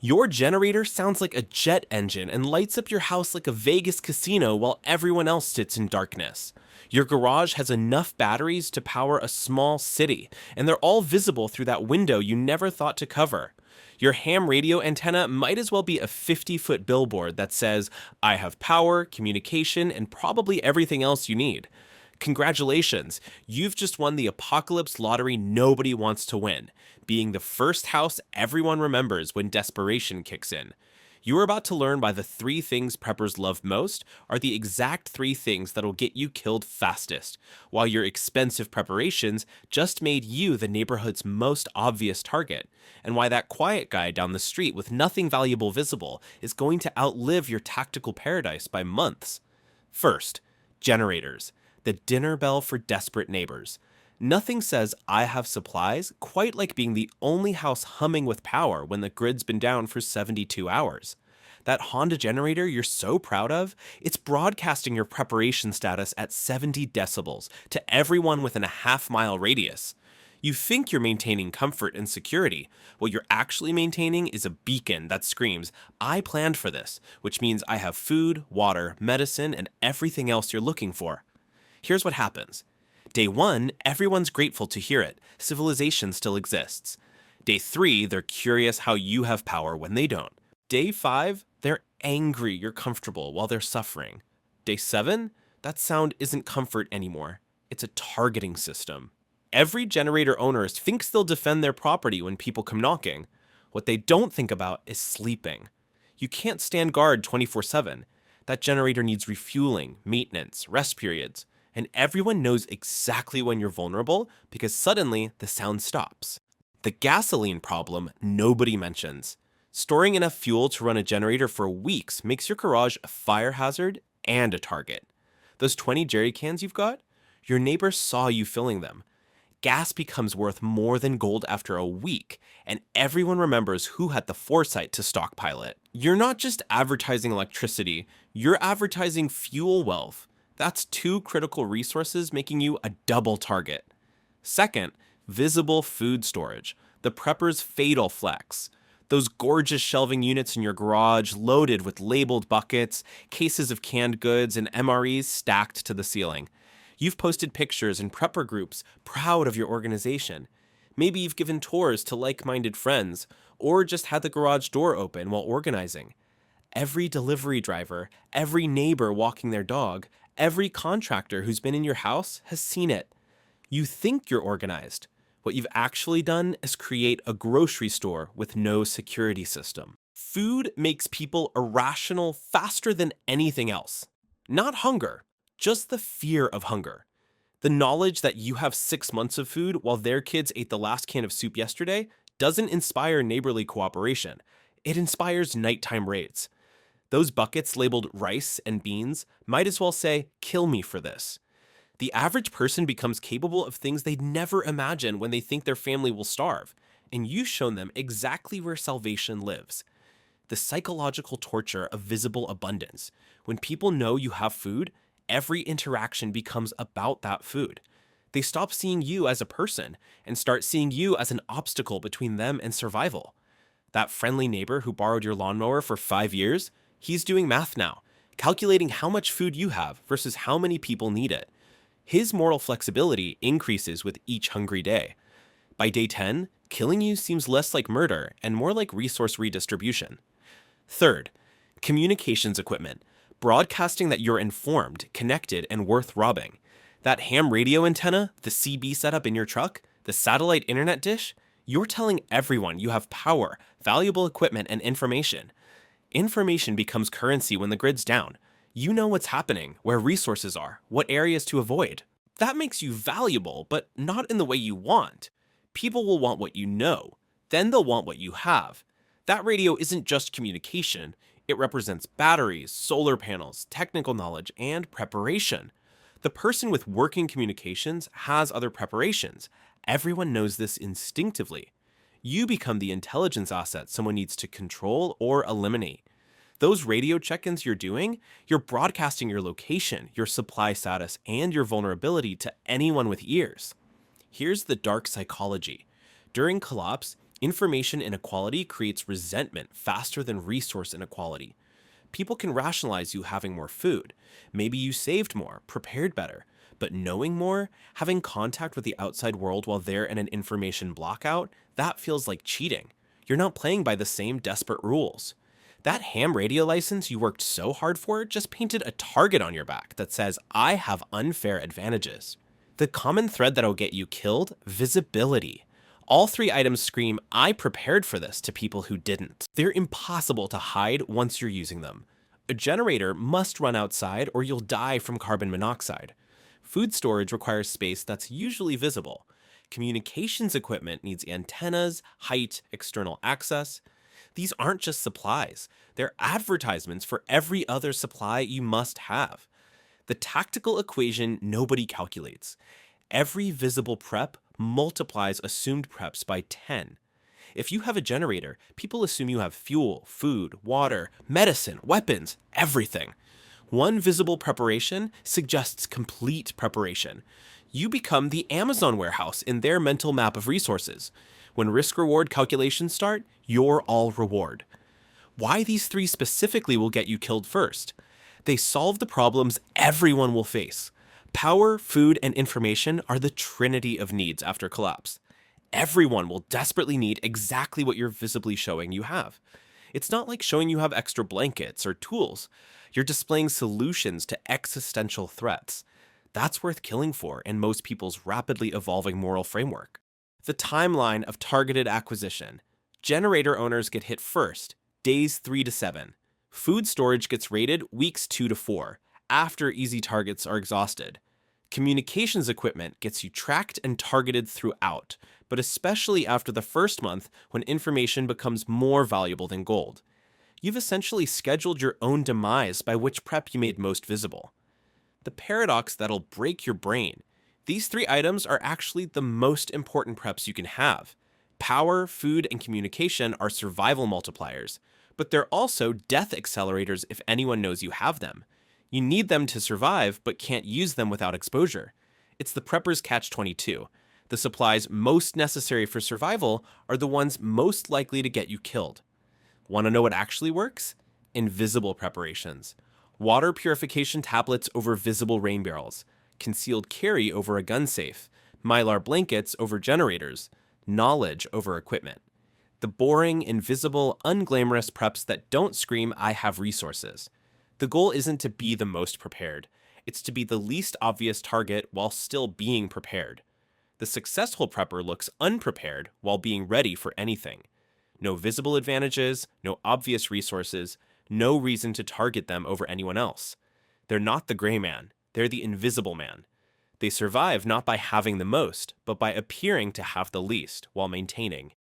Your generator sounds like a jet engine and lights up your house like a Vegas casino while everyone else sits in darkness. Your garage has enough batteries to power a small city, and they're all visible through that window you never thought to cover. Your ham radio antenna might as well be a 50-foot billboard that says, I have power, communication, and probably everything else you need. Congratulations, you've just won the apocalypse lottery nobody wants to win, being the first house everyone remembers when desperation kicks in. You are about to learn why the three things preppers love most are the exact three things that'll get you killed fastest, while your expensive preparations just made you the neighborhood's most obvious target, and why that quiet guy down the street with nothing valuable visible is going to outlive your tactical paradise by months. First, generators, the dinner bell for desperate neighbors. Nothing says I have supplies quite like being the only house humming with power when the grid's been down for 72 hours. That Honda generator you're so proud of, it's broadcasting your preparation status at 70 decibels to everyone within a half-mile radius. You think you're maintaining comfort and security. What you're actually maintaining is a beacon that screams, I planned for this, which means I have food, water, medicine, and everything else you're looking for. Here's what happens. Day 1, everyone's grateful to hear it. Civilization still exists. Day 3, they're curious how you have power when they don't. Day 5, they're angry you're comfortable while they're suffering. Day 7, that sound isn't comfort anymore. It's a targeting system. Every generator owner thinks they'll defend their property when people come knocking. What they don't think about is sleeping. You can't stand guard 24/7. That generator needs refueling, maintenance, rest periods. And everyone knows exactly when you're vulnerable because suddenly the sound stops. The gasoline problem nobody mentions. Storing enough fuel to run a generator for weeks makes your garage a fire hazard and a target. Those 20 jerry cans you've got, your neighbor saw you filling them. Gas becomes worth more than gold after a week, and everyone remembers who had the foresight to stockpile it. You're not just advertising electricity, you're advertising fuel wealth. That's two critical resources making you a double target. Second, visible food storage, the prepper's fatal flex. Those gorgeous shelving units in your garage loaded with labeled buckets, cases of canned goods, and MREs stacked to the ceiling. You've posted pictures in prepper groups proud of your organization. Maybe you've given tours to like-minded friends, or just had the garage door open while organizing. Every delivery driver, every neighbor walking their dog, every contractor who's been in your house has seen it. You think you're organized. What you've actually done is create a grocery store with no security system. Food makes people irrational faster than anything else. Not hunger, just the fear of hunger. The knowledge that you have 6 months of food while their kids ate the last can of soup yesterday doesn't inspire neighborly cooperation. It inspires nighttime raids. Those buckets labeled rice and beans might as well say, kill me for this. The average person becomes capable of things they'd never imagine when they think their family will starve, and you've shown them exactly where salvation lives. The psychological torture of visible abundance. When people know you have food, every interaction becomes about that food. They stop seeing you as a person and start seeing you as an obstacle between them and survival. That friendly neighbor who borrowed your lawnmower for 5 years, he's doing math now, calculating how much food you have versus how many people need it. His moral flexibility increases with each hungry day. By day 10, killing you seems less like murder and more like resource redistribution. Third, communications equipment, broadcasting that you're informed, connected, and worth robbing. That ham radio antenna, the CB setup in your truck, the satellite internet dish, you're telling everyone you have power, valuable equipment, and information. Information becomes currency when the grid's down. You know what's happening, where resources are, what areas to avoid. That makes you valuable, but not in the way you want. People will want what you know. Then they'll want what you have. That radio isn't just communication. It represents batteries, solar panels, technical knowledge, and preparation. The person with working communications has other preparations. Everyone knows this instinctively. You become the intelligence asset someone needs to control or eliminate. Those radio check-ins you're doing, you're broadcasting your location, your supply status, and your vulnerability to anyone with ears. Here's the dark psychology. During collapse, Information inequality creates resentment faster than resource inequality. People can rationalize you having more food. Maybe you saved more, prepared better. But knowing more, having contact with the outside world while they're in an information blockout, that feels like cheating. You're not playing by the same desperate rules. That ham radio license you worked so hard for just painted a target on your back that says, I have unfair advantages. The common thread that'll get you killed: visibility. All three items scream, I prepared for this, to people who didn't. They're impossible to hide once you're using them. A generator must run outside or you'll die from carbon monoxide. Food storage requires space that's usually visible. Communications equipment needs antennas, height, external access. These aren't just supplies, they're advertisements for every other supply you must have. The tactical equation nobody calculates. Every visible prep multiplies assumed preps by 10. If you have a generator, people assume you have fuel, food, water, medicine, weapons, everything. One visible preparation suggests complete preparation. You become the Amazon warehouse in their mental map of resources. When risk-reward calculations start, you're all reward. Why these three specifically will get you killed first? They solve the problems everyone will face. Power, food, and information are the trinity of needs after collapse. Everyone will desperately need exactly what you're visibly showing you have. It's not like showing you have extra blankets or tools. You're displaying solutions to existential threats. That's worth killing for in most people's rapidly evolving moral framework. The timeline of targeted acquisition. Generator owners get hit first, days 3 to 7. Food storage gets raided weeks 2 to 4, after easy targets are exhausted. Communications equipment gets you tracked and targeted throughout, but especially after the first month when information becomes more valuable than gold. You've essentially scheduled your own demise by which prep you made most visible. The paradox that'll break your brain. These three items are actually the most important preps you can have. Power, food, and communication are survival multipliers, but they're also death accelerators if anyone knows you have them. You need them to survive, but can't use them without exposure. It's the prepper's catch-22. The supplies most necessary for survival are the ones most likely to get you killed. Want to know what actually works? Invisible preparations. Water purification tablets over visible rain barrels. Concealed carry over a gun safe. Mylar blankets over generators. Knowledge over equipment. The boring, invisible, unglamorous preps that don't scream, I have resources. The goal isn't to be the most prepared. It's to be the least obvious target while still being prepared. The successful prepper looks unprepared while being ready for anything. No visible advantages, no obvious resources, no reason to target them over anyone else. They're not the gray man, they're the invisible man. They survive not by having the most, but by appearing to have the least while maintaining